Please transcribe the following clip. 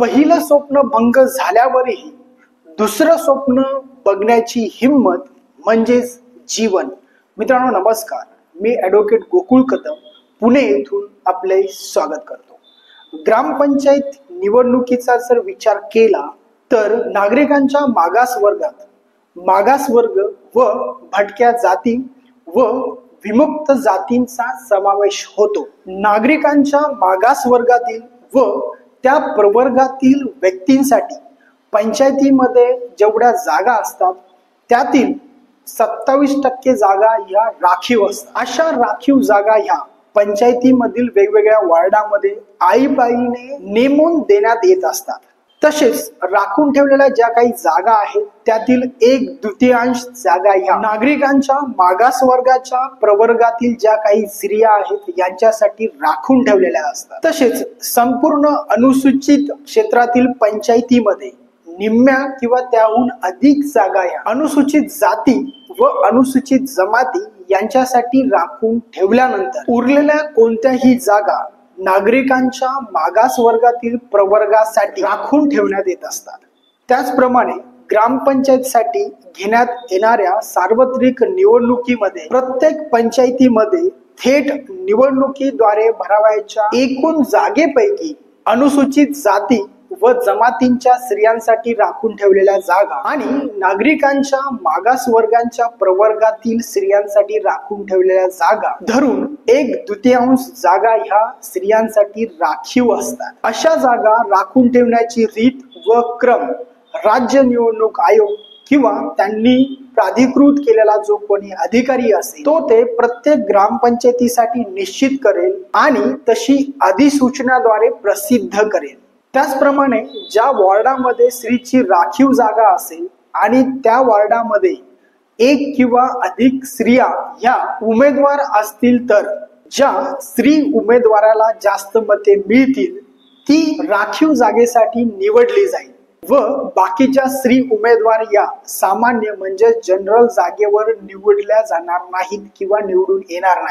पहिलं स्वप्न भंग झाल्यावरही दुसरं स्वप्न बघण्याची हिम्मत म्हणजेच जीवन. मित्रांनो नमस्कार, मी ॲडव्होकेट गोकुळ कदम पुणे येथून आपले स्वागत करतो. ग्रामपंचायत निवडणुकीचा जर विचार केला तर नागरिकांच्या मागासवर्ग व भटक्या जाती व विमुक्त जातींचा समावेश होतो. नागरिकांच्या मागासवर्गातील व त्या प्रवर्गातील व्यक्तींसाठी पंचायतीमध्ये जेवढ्या जागा असतात त्यातील 27% जागा ह्या राखीव असतात. अशा राखीव जागा ह्या पंचायतीमधील वेगवेगळ्या वार्डामध्ये आळीपाळीने नेमून देण्यात येत असतात. तसेच राखून ठेवलेल्या ज्या काही जागा आहेत त्यातील 1/2 जागा ह्या नागरिकांच्या मागासवर्गाच्या प्रवर्गातील ज्या काही स्त्रिया आहेत यांच्यासाठी राखून ठेवलेल्या असतात. तसेच संपूर्ण अनुसूचित क्षेत्रातील पंचायतीमध्ये निम्म्या किंवा त्याहून अधिक जागा या अनुसूचित जाती व अनुसूचित जमाती यांच्यासाठी राखून ठेवल्यानंतर उरलेल्या कोणत्याही जागा नागरिकांच्या मागासवर्गातील प्रवर्गासाठी राखून ठेवण्यात येत असतात. त्याचप्रमाणे ग्रामपंचायतीसाठी घेण्यात येणाऱ्या सार्वत्रिक निवडणुकीमध्ये प्रत्येक पंचायतीमध्ये थेट निवडणुकीद्वारे भरावयाच्या एकूण जागेपैकी अनुसूचित जाती व जमातींच्या स्त्रियांसाठी राखून ठेवलेल्या जागा आणि नागरिकांच्या मागासवर्गांच्या प्रवर्गातील स्त्रियांसाठी राखून ठेवलेल्या जागा धरून 1/2 जागा ह्या स्त्रियांसाठी राखीव असतात. अशा जागा राखून ठेवण्याची रीत व क्रम राज्य निवडणूक आयोग किंवा त्यांनी प्राधिकृत केलेला जो कोणी अधिकारी असेल तो ते प्रत्येक ग्रामपंचायतीसाठी निश्चित करेल आणि तशी अधिसूचनाद्वारे प्रसिद्ध करेल. त्याचप्रमाणे ज्या वॉर्डामध्ये स्त्रीची राखीव जागा असेल आणि त्या वॉर्डामध्ये 1 किंवा अधिक स्त्रिया ह्या उमेदवार असतील तर ज्या स्त्री उमेदवाराला जास्त मते मिळतील ती राखीव जागेसाठी निवडली जाईल व बाकीच्या स्त्री उमेदवार या सामान्य म्हणजे जनरल जागेवर निवडल्या जाणार नाहीत किंवा निवडून येणार नाही.